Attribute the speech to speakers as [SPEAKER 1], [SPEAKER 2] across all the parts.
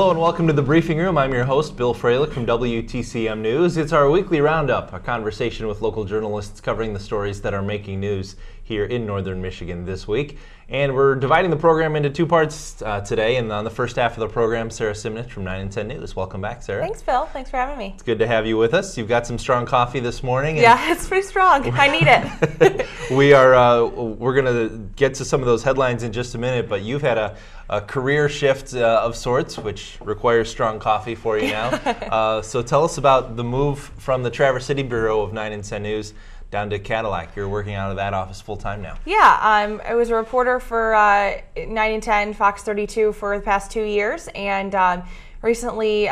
[SPEAKER 1] Hello and welcome to the Briefing Room. I'm your host, Bill Froehlich from WTCM News. It's our weekly roundup, a conversation with local journalists covering the stories that are making news here in northern Michigan this week. And we're dividing the program into two parts today. And on the first half of the program, Sara Simnitch from 9 and 10 News. Welcome back, Sara.
[SPEAKER 2] Thanks, Bill. Thanks for having me.
[SPEAKER 1] It's good to have you with us. You've got some strong coffee this morning.
[SPEAKER 2] Yeah, it's pretty strong. I need it.
[SPEAKER 1] We're going to get to some of those headlines in just a minute, but you've had a career shift of sorts, which requires strong coffee for you now. So tell us about the move from the Traverse City Bureau of 9 and 10 News down to Cadillac. You're working out of that office full time now. Yeah,
[SPEAKER 2] I was a reporter for 9 and 10, Fox 32 for the past 2 years, and recently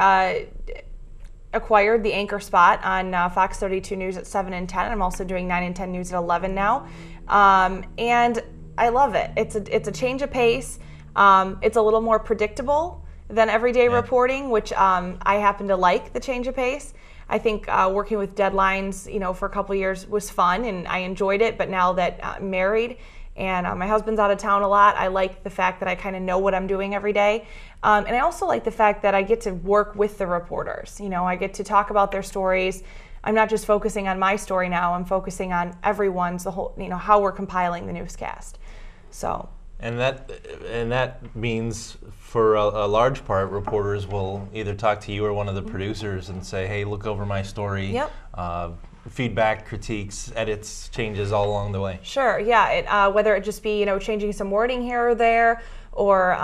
[SPEAKER 2] acquired the anchor spot on Fox 32 News at 7 and 10. I'm also doing 9 and 10 News at 11 now, and I love it. It's a change of pace. It's a little more predictable than everyday reporting, which I happen to like the change of pace. I think working with deadlines, for a couple years was fun and I enjoyed it. But now that I'm married and my husband's out of town a lot, I like the fact that I kind of know what I'm doing every day. And I also like the fact that I get to work with the reporters. I get to talk about their stories. I'm not just focusing on my story now. I'm focusing on everyone's, the whole, how we're compiling the newscast. So.
[SPEAKER 1] And that means, for a large part, reporters will either talk to you or one of the producers and say, "Hey, look over my story."
[SPEAKER 2] Yep.
[SPEAKER 1] Feedback, critiques, edits, changes all along the way.
[SPEAKER 2] Sure. Yeah. Whether it just be changing some wording here or there, or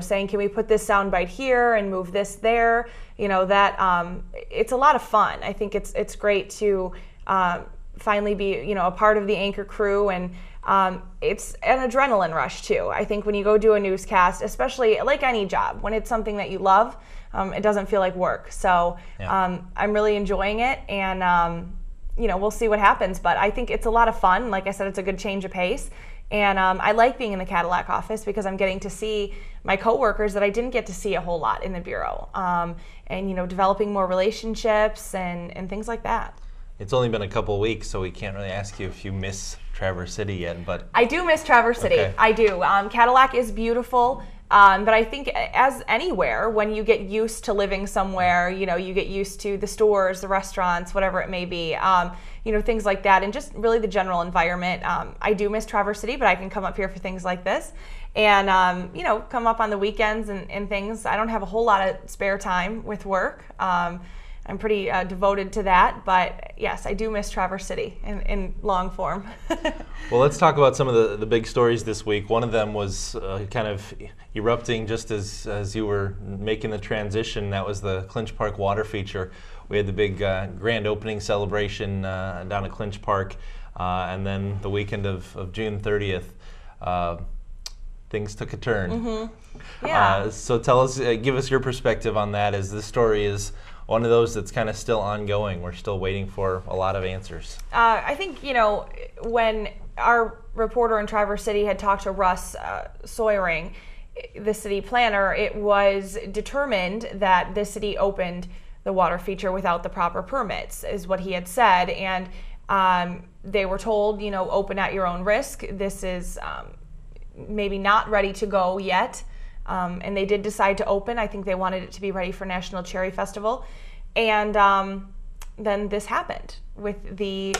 [SPEAKER 2] saying, "Can we put this soundbite here and move this there?" That it's a lot of fun. I think it's great to finally be a part of the anchor crew, and it's an adrenaline rush too. I think when you go do a newscast, especially like any job, when it's something that you love, it doesn't feel like work. So yeah. I'm really enjoying it, and we'll see what happens. But I think it's a lot of fun. Like I said, it's a good change of pace, and I like being in the Cadillac office because I'm getting to see my coworkers that I didn't get to see a whole lot in the bureau, and developing more relationships and things like that.
[SPEAKER 1] It's only been a couple of weeks, so we can't really ask you if you miss Traverse City yet, but
[SPEAKER 2] I do miss Traverse City. Okay. I do. Cadillac is beautiful, but I think as anywhere, when you get used to living somewhere, you get used to the stores, the restaurants, whatever it may be, things like that, and just really the general environment. I do miss Traverse City, but I can come up here for things like this, and come up on the weekends and things. I don't have a whole lot of spare time with work. I'm pretty devoted to that, but yes, I do miss Traverse City in long form.
[SPEAKER 1] Well, let's talk about some of the big stories this week. One of them was kind of erupting just as you were making the transition. That was the Clinch Park water feature. We had the big grand opening celebration down at Clinch Park, and then the weekend of June 30th, things took a turn.
[SPEAKER 2] Mm-hmm. Yeah.
[SPEAKER 1] So tell us, give us your perspective on that, as this story is one of those that's kind of still ongoing. We're still waiting for a lot of answers.
[SPEAKER 2] I think, when our reporter in Traverse City had talked to Russ Sawyering, the city planner, it was determined that the city opened the water feature without the proper permits, is what he had said. And they were told, open at your own risk. This is maybe not ready to go yet. And they did decide to open. I think they wanted it to be ready for National Cherry Festival. And then this happened with the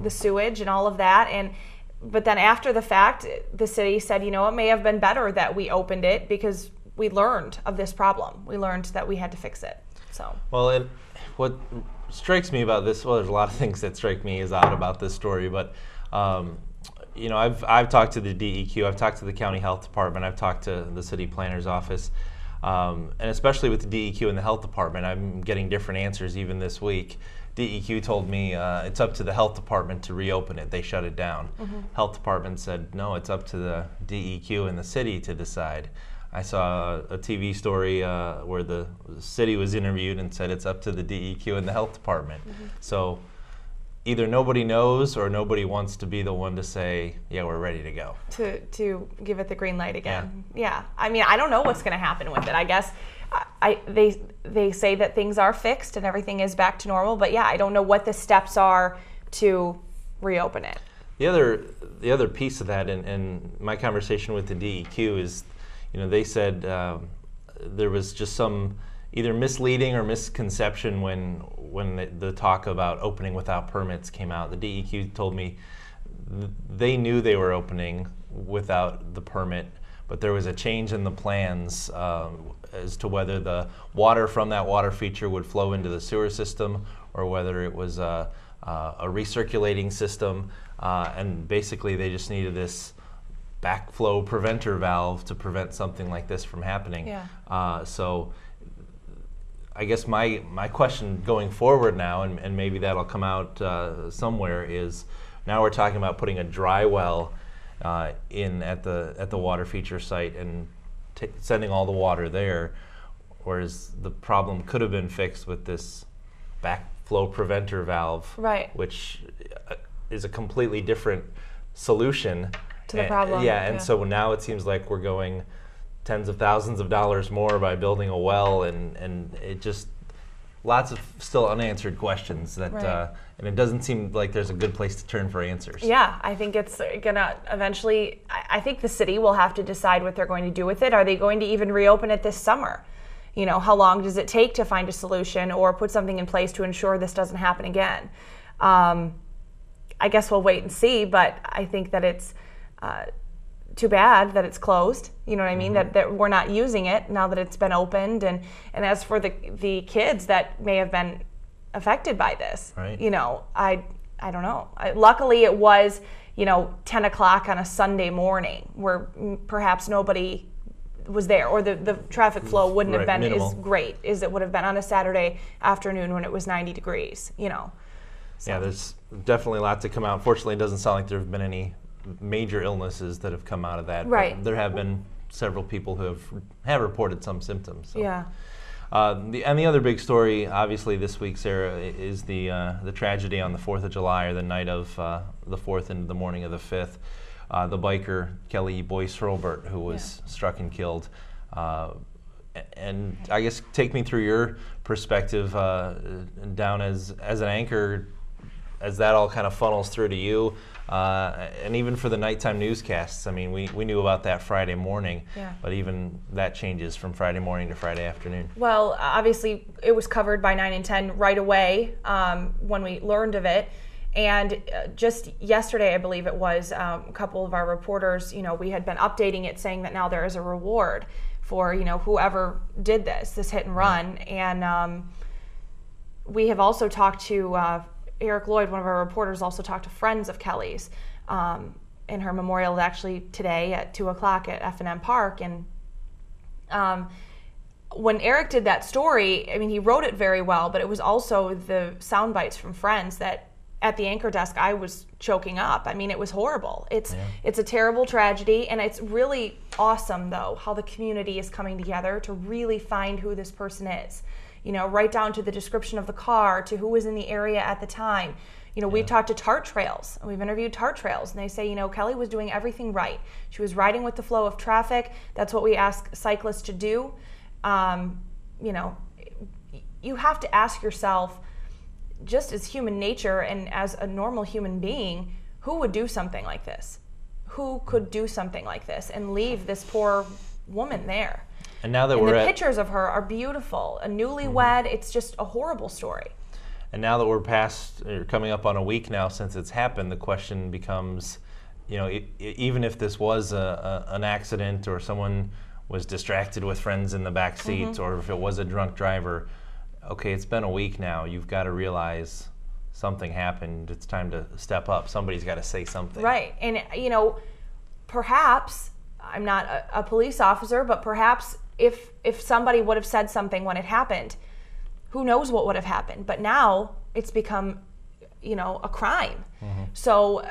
[SPEAKER 2] sewage and all of that. But then after the fact, the city said, it may have been better that we opened it because we learned of this problem. We learned that we had to fix it. So.
[SPEAKER 1] Well, what strikes me about this, there's a lot of things that strike me as odd about this story, but I've talked to the DEQ, I've talked to the county health department, I've talked to the city planner's office, and especially with the DEQ and the health department, I'm getting different answers even this week. DEQ told me it's up to the health department to reopen it. They shut it down. Mm-hmm. Health department said, no, it's up to the DEQ and the city to decide. I saw a TV story where the city was interviewed and said it's up to the DEQ and the health department. Mm-hmm. So either nobody knows or nobody wants to be the one to say, yeah, we're ready to go.
[SPEAKER 2] To give it the green light again. Yeah. I mean, I don't know what's going to happen with it. I guess they say that things are fixed and everything is back to normal, but yeah, I don't know what the steps are to reopen it.
[SPEAKER 1] The other piece of that, in my conversation with the DEQ is, they said there was just some either misleading or misconception when the talk about opening without permits came out. The DEQ told me they knew they were opening without the permit, but there was a change in the plans as to whether the water from that water feature would flow into the sewer system or whether it was a recirculating system, and basically they just needed this backflow preventer valve to prevent something like this from happening.
[SPEAKER 2] Yeah.
[SPEAKER 1] So I guess my question going forward now, and maybe that'll come out somewhere, is now we're talking about putting a dry well in at the water feature site and sending all the water there, whereas the problem could have been fixed with this backflow preventer valve,
[SPEAKER 2] right,
[SPEAKER 1] which is a completely different solution
[SPEAKER 2] to the problem.
[SPEAKER 1] And so now it seems like we're going tens of thousands of dollars more by building a well, and it just lots of still unanswered questions that
[SPEAKER 2] right.
[SPEAKER 1] And it doesn't seem like there's a good place to turn for answers.
[SPEAKER 2] Yeah, I think it's gonna eventually, I think the city will have to decide what they're going to do with it. Are they going to even reopen it this summer? You know, how long does it take to find a solution or put something in place to ensure this doesn't happen again? I guess we'll wait and see, but I think that it's too bad that it's closed. You know what I mean?
[SPEAKER 1] Mm-hmm.
[SPEAKER 2] That we're not using it now that it's been opened. And as for the kids that may have been affected by this,
[SPEAKER 1] right.
[SPEAKER 2] You know, I don't know. Luckily, it was, 10 o'clock on a Sunday morning where perhaps nobody was there, or the traffic flow wouldn't
[SPEAKER 1] right,
[SPEAKER 2] have been
[SPEAKER 1] minimal.
[SPEAKER 2] as great as it would have been on a Saturday afternoon when it was 90 degrees, So.
[SPEAKER 1] Yeah, there's definitely a lot to come out. Fortunately, it doesn't sound like there have been any major illnesses that have come out of that.
[SPEAKER 2] Right.
[SPEAKER 1] But there have been several people who have reported some symptoms. So.
[SPEAKER 2] Yeah.
[SPEAKER 1] The other big story, obviously, this week, Sarah, is the tragedy on the 4th of July, or the night of the 4th into the morning of the 5th. The biker, Kelly Boyce, who was struck and killed. And I guess take me through your perspective down as an anchor, as that all kind of funnels through to you, and even for the nighttime newscasts. I mean, we knew about that Friday morning, but even that changes from Friday morning to Friday afternoon.
[SPEAKER 2] Well, obviously, it was covered by 9 and 10 right away when we learned of it. And just yesterday, I believe it was, a couple of our reporters, we had been updating it saying that now there is a reward for, whoever did this hit and run. And we have also talked to Eric Lloyd, one of our reporters, also talked to friends of Kelly's, and her memorial actually today at 2 o'clock at F&M Park. And when Eric did that story, I mean, he wrote it very well, but it was also the sound bites from friends that at the anchor desk I was choking up. I mean, it was horrible. It's a terrible tragedy, and it's really awesome, though, how the community is coming together to really find who this person is. Right down to the description of the car, to who was in the area at the time. We've talked to Tart Trails, and we've interviewed Tart Trails, and they say, Kelly was doing everything right. She was riding with the flow of traffic. That's what we ask cyclists to do. You have to ask yourself, just as human nature and as a normal human being, who would do something like this? Who could do something like this and leave this poor woman there?
[SPEAKER 1] And now that
[SPEAKER 2] the pictures of her are beautiful. A newlywed, it's just a horrible story.
[SPEAKER 1] And now that we're coming up on a week now since it's happened, the question becomes, even if this was an accident or someone was distracted with friends in the back seats, or if it was a drunk driver, okay, it's been a week now. You've got to realize something happened. It's time to step up. Somebody's got to say something.
[SPEAKER 2] Right. And, perhaps, I'm not a police officer, but perhaps if somebody would have said something when it happened, who knows what would have happened. But now it's become, a crime. So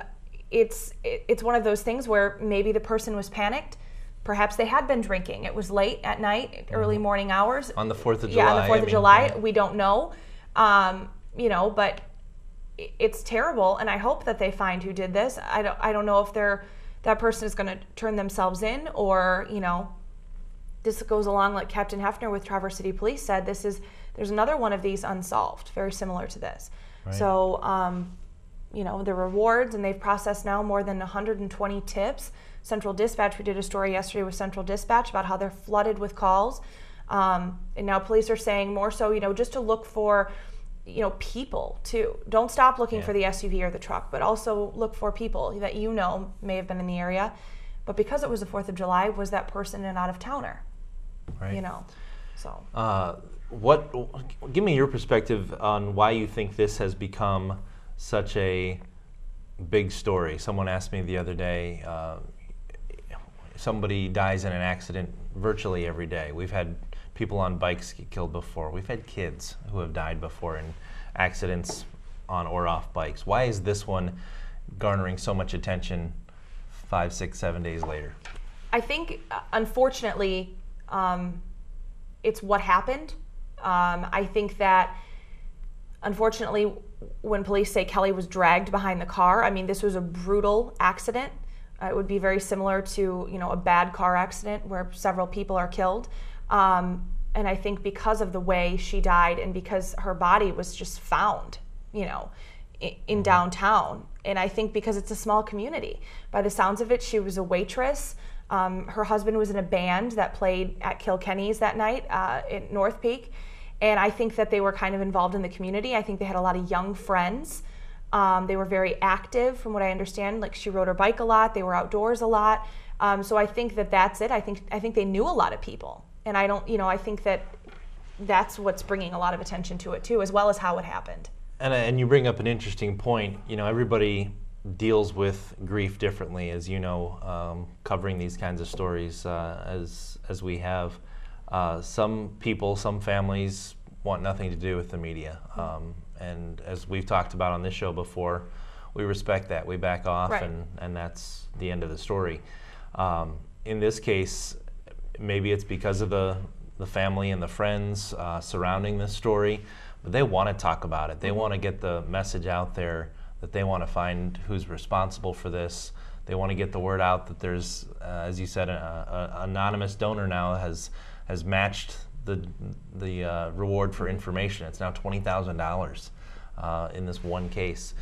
[SPEAKER 2] it's one of those things where maybe the person was panicked. Perhaps they had been drinking. It was late at night, early morning hours.
[SPEAKER 1] On the 4th of July.
[SPEAKER 2] Yeah, on the 4th of July. We don't know. But it's terrible, and I hope that they find who did this. I don't know if that person is going to turn themselves in, or, this goes along like Captain Hefner with Traverse City Police said. There's another one of these unsolved, very similar to this. Right. So, the rewards, and they've processed now more than 120 tips. Central Dispatch, we did a story yesterday with Central Dispatch about how they're flooded with calls And now police are saying more so, just to look for, people too. Don't stop looking for the SUV or the truck, but also look for people that may have been in the area. But because it was the 4th of July, was that person an out-of-towner?
[SPEAKER 1] Right.
[SPEAKER 2] So.
[SPEAKER 1] Give me your perspective on why you think this has become such a big story. Someone asked me the other day, somebody dies in an accident virtually every day. We've had people on bikes get killed before. We've had kids who have died before in accidents on or off bikes. Why is this one garnering so much attention 5, 6, 7 days later?
[SPEAKER 2] I think, unfortunately, it's what happened. I think that, unfortunately, when police say Kelly was dragged behind the car, this was a brutal accident. It would be very similar to, a bad car accident where several people are killed. And I think because of the way she died and because her body was just found, in downtown. And I think because it's a small community. By the sounds of it, she was a waitress. Her husband was in a band that played at Kilkenny's that night in North Peak. And I think that they were kind of involved in the community. I think they had a lot of young friends. They were very active, from what I understand. Like, she rode her bike a lot. They were outdoors a lot. So I think that that's it. I think they knew a lot of people. And I think that that's what's bringing a lot of attention to it too, as well as how it happened.
[SPEAKER 1] And you bring up an interesting point. Everybody deals with grief differently, as you know, covering these kinds of stories as we have. Some people, some families want nothing to do with the media. And as we've talked about on this show before, we respect that. We back off,
[SPEAKER 2] right.
[SPEAKER 1] and that's the end of the story. In this case, maybe it's because of the family and the friends surrounding this story, but they want to talk about it. They want to get the message out there that they want to find who's responsible for this. They want to get the word out that there's, as you said, an anonymous donor now has matched the reward for information. It's now $20,000 in this one case.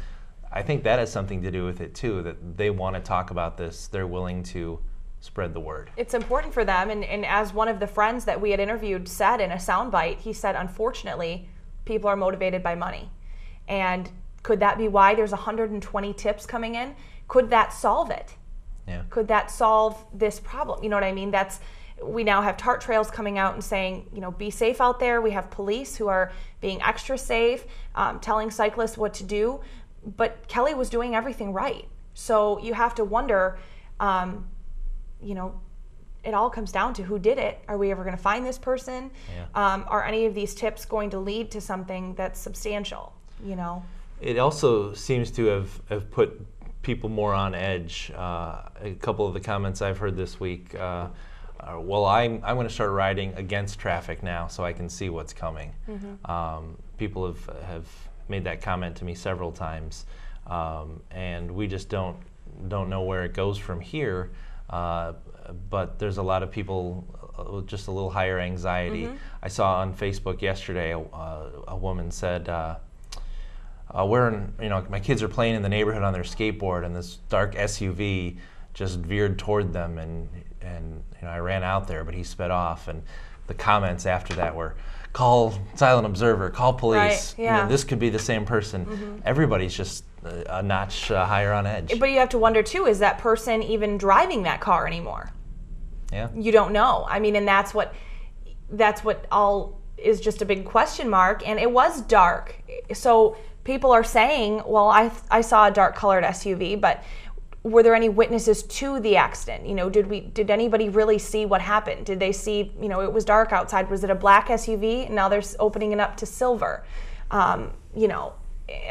[SPEAKER 1] I think that has something to do with it too, that they want to talk about this. They're willing to spread the word.
[SPEAKER 2] It's important for them, and as one of the friends that we had interviewed said in a soundbite, he said, unfortunately, people are motivated by money. And could that be why there's 120 tips coming in? Could that solve it?
[SPEAKER 1] Yeah.
[SPEAKER 2] Could that solve this problem? You know what I mean? We now have TART trails coming out and saying, be safe out there. We have police who are being extra safe, telling cyclists what to do. But Kelly was doing everything right. So you have to wonder, it all comes down to who did it. Are we ever going to find this person?
[SPEAKER 1] Yeah.
[SPEAKER 2] Are any of these tips going to lead to something that's substantial?
[SPEAKER 1] It also seems to have put people more on edge. A couple of the comments I've heard this week are, well, I'm going to start riding against traffic now so I can see what's coming. Mm-hmm. People have made that comment to me several times, and we just don't know where it goes from here. But there's a lot of people with just a little higher anxiety. Mm-hmm. I saw on Facebook yesterday a woman said, my kids are playing in the neighborhood on their skateboard, and this dark SUV just veered toward them, and I ran out there, but he sped off. And the comments after that were, call Silent Observer, call police.
[SPEAKER 2] Right, yeah.
[SPEAKER 1] This could be the same person. Mm-hmm. Everybody's just a notch higher on edge.
[SPEAKER 2] But you have to wonder too, is that person even driving that car anymore?
[SPEAKER 1] Yeah.
[SPEAKER 2] You don't know. And that's what all is just a big question mark. And it was dark. So people are saying, well, I saw a dark colored SUV, but were there any witnesses to the accident? Did anybody really see what happened? Did they see, it was dark outside. Was it a black SUV? And now they're opening it up to silver. And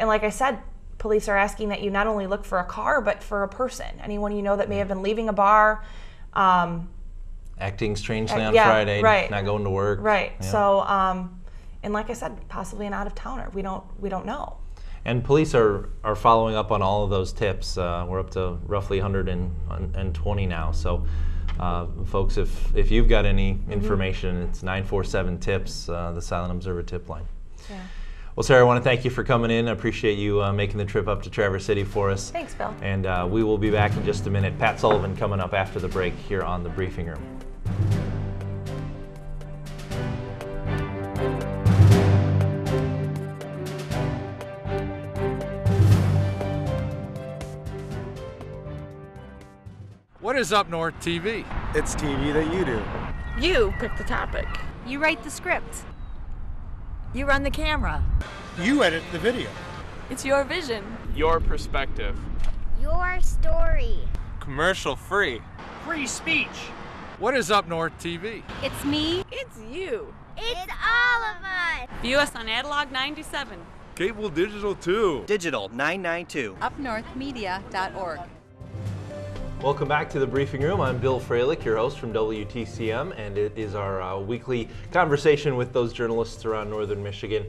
[SPEAKER 2] like I said, police are asking that you not only look for a car, but for a person. Anyone that may have been leaving a bar.
[SPEAKER 1] Acting strangely on Friday,
[SPEAKER 2] right.
[SPEAKER 1] Not going to work.
[SPEAKER 2] Right.
[SPEAKER 1] Yeah.
[SPEAKER 2] So, and like I said, possibly an out-of-towner. We don't know.
[SPEAKER 1] And police are following up on all of those tips. We're up to roughly 120 now. So, folks, if you've got any information, it's 947-TIPS, the Silent Observer tip line.
[SPEAKER 2] Yeah.
[SPEAKER 1] Well, Sarah, I want to thank you for coming in. I appreciate you making the trip up to Traverse City for us.
[SPEAKER 2] Thanks, Bill.
[SPEAKER 1] And we will be back in just a minute. Pat Sullivan coming up after the break here on The Briefing Room.
[SPEAKER 3] What is Up North TV?
[SPEAKER 4] It's TV that you do.
[SPEAKER 5] You pick the topic.
[SPEAKER 6] You write the script. You run the camera.
[SPEAKER 4] You edit the video.
[SPEAKER 5] It's your vision.
[SPEAKER 7] Your perspective.
[SPEAKER 8] Your story.
[SPEAKER 7] Commercial free.
[SPEAKER 9] Free speech.
[SPEAKER 3] What is Up North TV?
[SPEAKER 6] It's me.
[SPEAKER 5] It's you.
[SPEAKER 8] It's all of us.
[SPEAKER 5] View us on Analog 97.
[SPEAKER 3] Cable digital too.
[SPEAKER 9] Digital 992.
[SPEAKER 6] UpNorthMedia.org.
[SPEAKER 1] Welcome back to the Briefing Room. I'm Bill Froehlich, your host from WTCM, and it is our weekly conversation with those journalists around northern Michigan,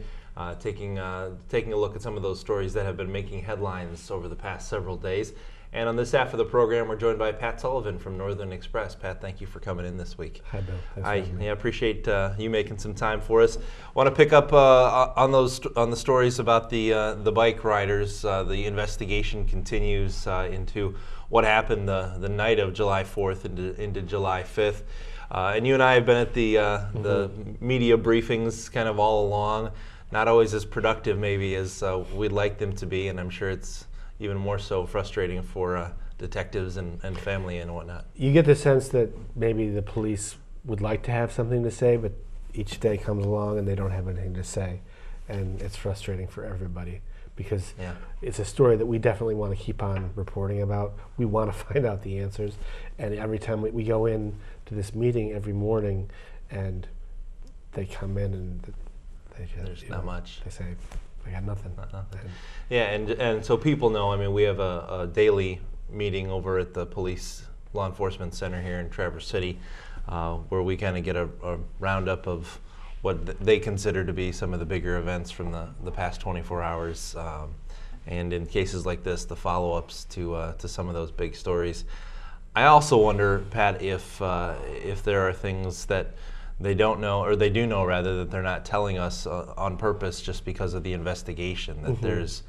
[SPEAKER 1] taking a look at some of those stories that have been making headlines over the past several days. And on this half of the program, we're joined by Pat Sullivan from Northern Express. Pat, thank you for coming in this week.
[SPEAKER 10] Hi, Bill.
[SPEAKER 1] I appreciate you making some time for us. Want to pick up on the stories about the bike riders. The investigation continues into what happened the night of July 4th into July 5th. And you and I have been at the media briefings kind of all along. Not always as productive maybe as we'd like them to be, and I'm sure it's even more so frustrating for detectives and family and whatnot.
[SPEAKER 10] You get the sense that maybe the police would like to have something to say, but each day comes along and they don't have anything to say. And it's frustrating for everybody because it's a story that we definitely want to keep on reporting about. We want to find out the answers. And every time we go in to this meeting every morning and they come in and they just,
[SPEAKER 1] there's not much.
[SPEAKER 10] They say, I got nothing.
[SPEAKER 1] Nothing. Yeah, and so people know, I mean, we have a daily meeting over at the Police Law Enforcement Center here in Traverse City where we kind of get a roundup of what they consider to be some of the bigger events from the past 24 hours. And in cases like this, the follow-ups to some of those big stories. I also wonder, Pat, if there are things that they don't know, or they do know rather, that they're not telling us on purpose just because of the investigation, that there's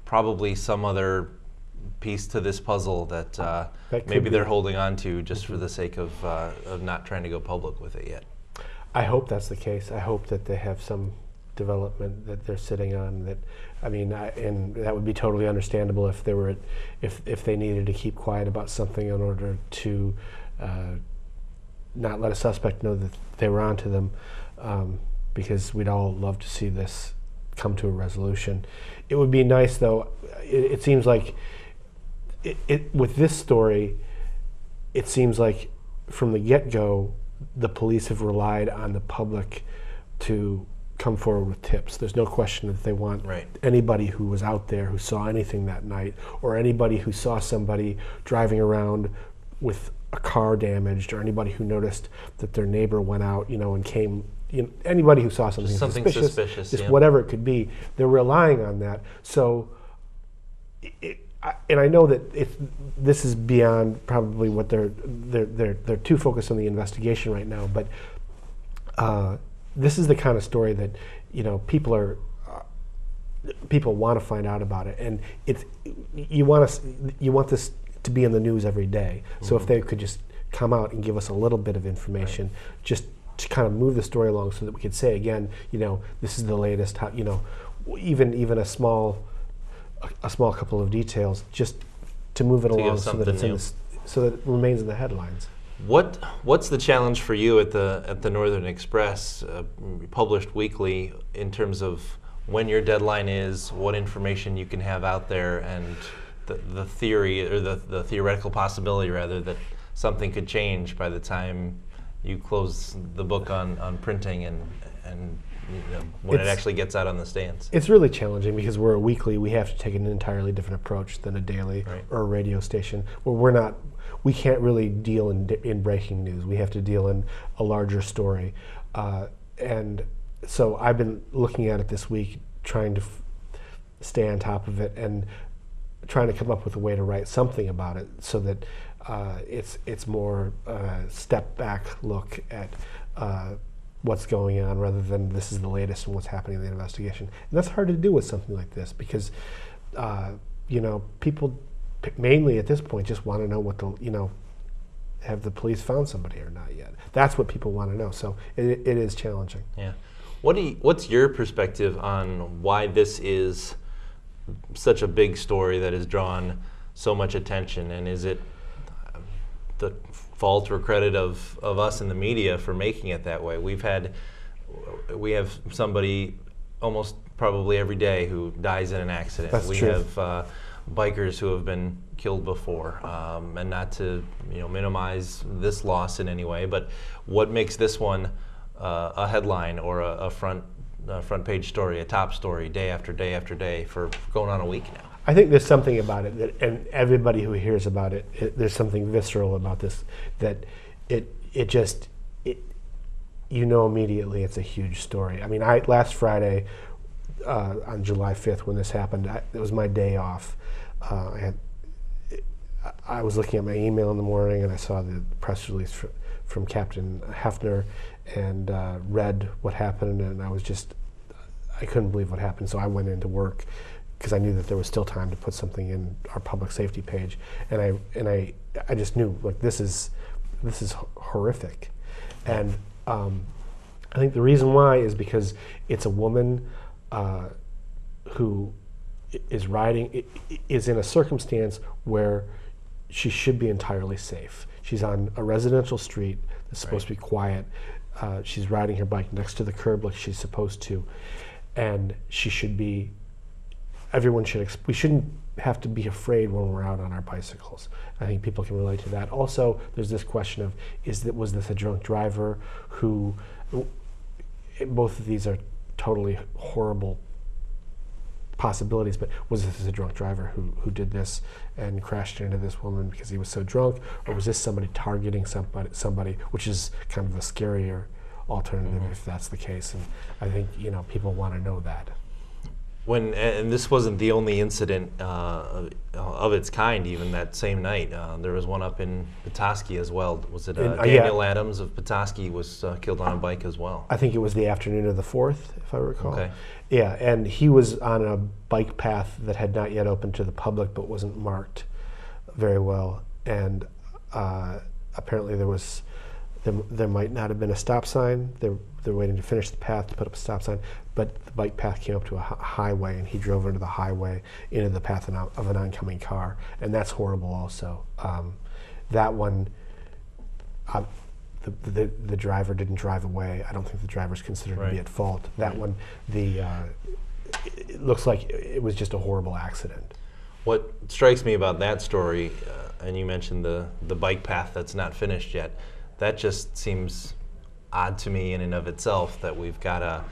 [SPEAKER 1] probably some other piece to this puzzle that maybe they're holding on to just for the sake of not trying to go public with it yet.
[SPEAKER 10] I hope that's the case. I hope that they have some development that they're sitting on. That, I mean, and that would be totally understandable if they were, if they needed to keep quiet about something in order to not let a suspect know that they were onto them, because we'd all love to see this come to a resolution. It would be nice, though. It seems like with this story, it seems like from the get-go, the police have relied on the public to come forward with tips. There's no question that they want anybody who was out there who saw anything that night, or anybody who saw somebody driving around with a car damaged, or anybody who noticed that their neighbor went out, and came, anybody who saw something suspicious, just whatever it could be, they're relying on that. So, and I know that this is beyond probably what they're too focused on the investigation right now, but this is the kind of story that people want to find out about it, and you want this to be in the news every day. So if they could just come out and give us a little bit of information, just to kind of move the story along, so that we could say again, this is the latest, even a small couple of details, just to move it along so that it's so that it remains in the headlines.
[SPEAKER 1] What's the challenge for you at the Northern Express, published weekly, in terms of when your deadline is, what information you can have out there, and the theory, or the theoretical possibility rather, that something could change by the time you close the book on printing and when it actually gets out on the stands? It's
[SPEAKER 10] really challenging because we're a weekly. We have to take an entirely different approach than a daily or a radio station, where we can't really deal in breaking news. We have to deal in a larger story, and so I've been looking at it this week, trying to stay on top of it and trying to come up with a way to write something about it, so that it's more step back look at what's going on, rather than this is the latest and what's happening in the investigation. And that's hard to do with something like this, because people mainly at this point just want to know what have the police found somebody or not yet. That's what people want to know. So it is challenging.
[SPEAKER 1] Yeah. What's your perspective on why this is such a big story that has drawn so much attention? And is it the fault or credit of us in the media for making it that way. We have somebody almost probably every day who dies in an accident.
[SPEAKER 10] That's
[SPEAKER 1] we
[SPEAKER 10] true.
[SPEAKER 1] have bikers who have been killed before, and not to minimize this loss in any way, but what makes this one a headline or a front page story, a top story, day after day after day for going on a week now?
[SPEAKER 10] I think there's something about it that, and everybody who hears about it, there's something visceral about this, that it just immediately it's a huge story. I mean, last Friday, on July 5th when this happened, it was my day off. I was looking at my email in the morning and I saw the press release from Captain Hefner and read what happened, and I couldn't believe what happened. So I went into work because I knew that there was still time to put something in our public safety page, and I just knew, like, this is horrific. And I think the reason why is because it's a woman who is in a circumstance where she should be entirely safe. She's on a residential street that's supposed to be quiet. She's riding her bike next to the curb like she's supposed to, and she should be. We shouldn't have to be afraid when we're out on our bicycles. I think people can relate to that. Also, there's this question of, was this a drunk driver who? Both of these are totally horrible possibilities, but was this a drunk driver who did this and crashed into this woman because he was so drunk, or was this somebody targeting somebody, which is kind of the scarier alternative if that's the case. And I think people want to know that.
[SPEAKER 1] And this wasn't the only incident of its kind. Even that same night, there was one up in Petoskey as well. Was it Daniel Adams of Petoskey was killed on a bike as well?
[SPEAKER 10] I think it was the afternoon of the 4th, if I recall.
[SPEAKER 1] Okay.
[SPEAKER 10] Yeah, and he was on a bike path that had not yet opened to the public, but wasn't marked very well. And apparently there might not have been a stop sign. They're waiting to finish the path to put up a stop sign, but the bike path came up to a highway, and he drove into the highway, into the path of an oncoming car, and that's horrible also. That one, the driver didn't drive away. I don't think the driver's considered to be at fault. That one, it looks like it was just a horrible accident.
[SPEAKER 1] What strikes me about that story, and you mentioned the bike path that's not finished yet, that just seems odd to me in and of itself, that we've got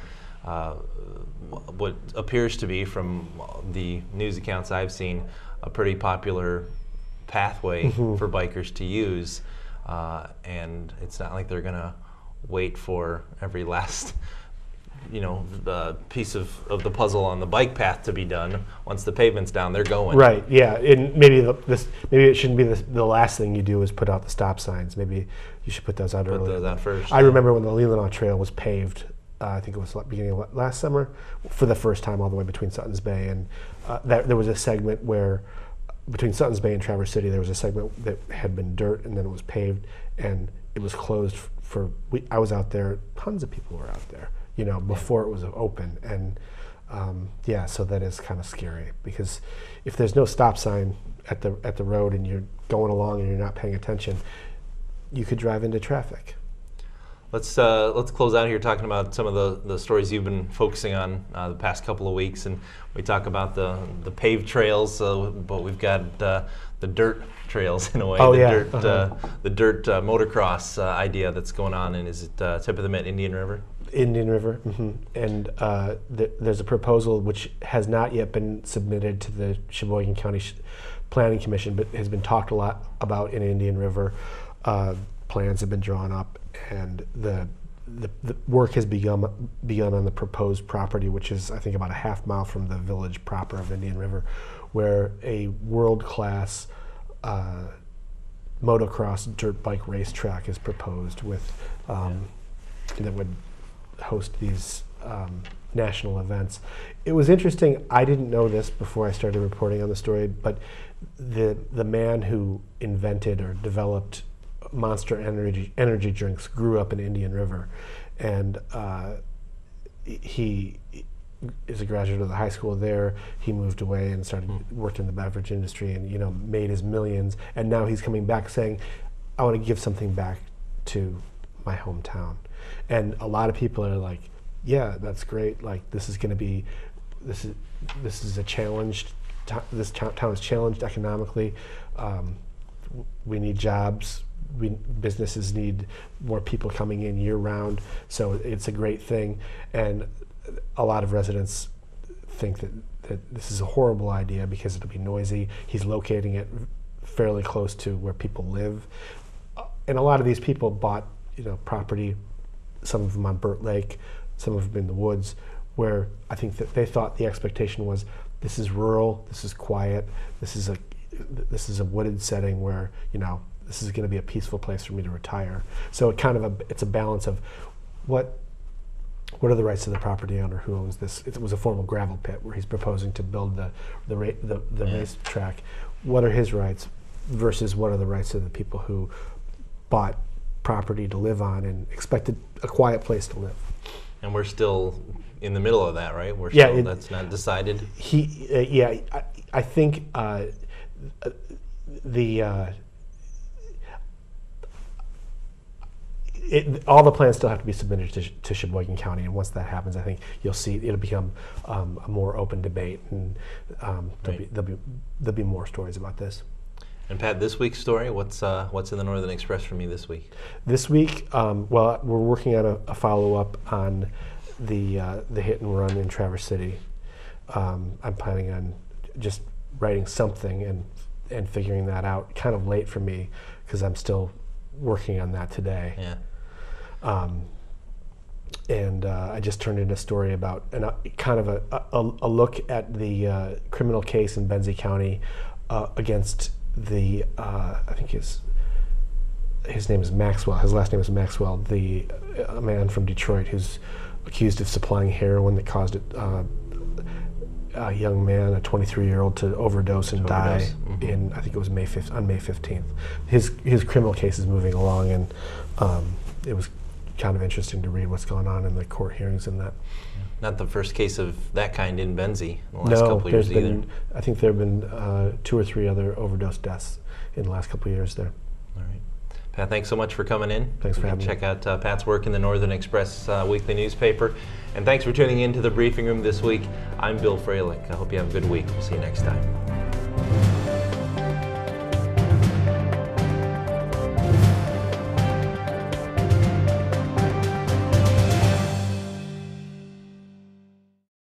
[SPEAKER 1] what appears to be, from the news accounts I've seen, a pretty popular pathway for bikers to use, and it's not like they're gonna wait for every last piece of the puzzle on the bike path to be done. Once the pavement's down, they're going.
[SPEAKER 10] Right. Yeah. And maybe it shouldn't be the last thing you do is put out the stop signs. Maybe you should put those out early.
[SPEAKER 1] Put those out first.
[SPEAKER 10] I remember when the Leelanau Trail was paved. I think it was beginning of last summer, for the first time all the way between Sutton's Bay and there was a segment where between Sutton's Bay and Traverse City there was a segment that had been dirt, and then it was paved, and it was closed I was out there. Tons of people were out there. Before it was open, and so that is kind of scary, because if there's no stop sign at the road and you're going along and you're not paying attention, you could drive into traffic.
[SPEAKER 1] Let's close out here talking about some of the stories you've been focusing on the past couple of weeks, and we talk about the paved trails, but we've got the dirt trails in a way. The dirt motocross idea that's going on, and is it tip of the Met Indian River?
[SPEAKER 10] Indian River, and there's a proposal which has not yet been submitted to the Sheboygan County Planning Commission, but has been talked a lot about in Indian River. Plans have been drawn up, and the work has begun on the proposed property, which is, I think, about a half mile from the village proper of Indian River, where a world-class motocross dirt bike racetrack is proposed with that would host these national events. It was interesting. I didn't know this before I started reporting on the story, but the man who invented or developed Monster energy drinks grew up in Indian River, and he is a graduate of the high school there. He moved away and worked in the beverage industry, and made his millions. And now he's coming back saying, I want to give something back to my hometown. And a lot of people are like, yeah, that's great. Like, this is a challenged, this town is challenged economically. We need jobs. Businesses need more people coming in year round. So it's a great thing. And a lot of residents think that this is a horrible idea because it'll be noisy. He's locating it fairly close to where people live. And a lot of these people bought, property, some of them on Burt Lake, some of them in the woods, where I think that they thought the expectation was, this is rural, this is quiet, this is a wooded setting where, this is going to be a peaceful place for me to retire. So it's a balance of what are the rights of the property owner who owns this? It was a formal gravel pit where he's proposing to build the racetrack. What are his rights versus what are the rights of the people who bought property to live on and expected a quiet place to live?
[SPEAKER 1] And we're still in the middle of that, right? That's not decided.
[SPEAKER 10] I think all the plans still have to be submitted to Sheboygan County, and once that happens, I think you'll see it'll become a more open debate, and there'll be more stories about this.
[SPEAKER 1] And Pat, this week's story, what's in the Northern Express for me this week?
[SPEAKER 10] This week, we're working on a follow-up on the hit and run in Traverse City. I'm planning on just writing something and figuring that out. Kind of late for me because I'm still working on that today.
[SPEAKER 1] Yeah.
[SPEAKER 10] And I just turned in a story about kind of a look at the criminal case in Benzie County against the I think his name is Maxwell. His last name is Maxwell. A man from Detroit who's accused of supplying heroin that caused a young man, a 23-year-old, to overdose and die.
[SPEAKER 1] Mm-hmm.
[SPEAKER 10] In, I think it was on May 15th. His criminal case is moving along, and it was kind of interesting to read what's going on in the court hearings in that.
[SPEAKER 1] Not the first case of that kind in Benzie in the last couple of years either.
[SPEAKER 10] I think there have been 2 or 3 other overdose deaths in the last couple of years there.
[SPEAKER 1] All right. Pat, thanks so much for coming in.
[SPEAKER 10] Thanks for having me.
[SPEAKER 1] Check out Pat's work in the Northern Express weekly newspaper. And thanks for tuning in to the briefing room this week. I'm Bill Froehlich. I hope you have a good week. We'll see you next time.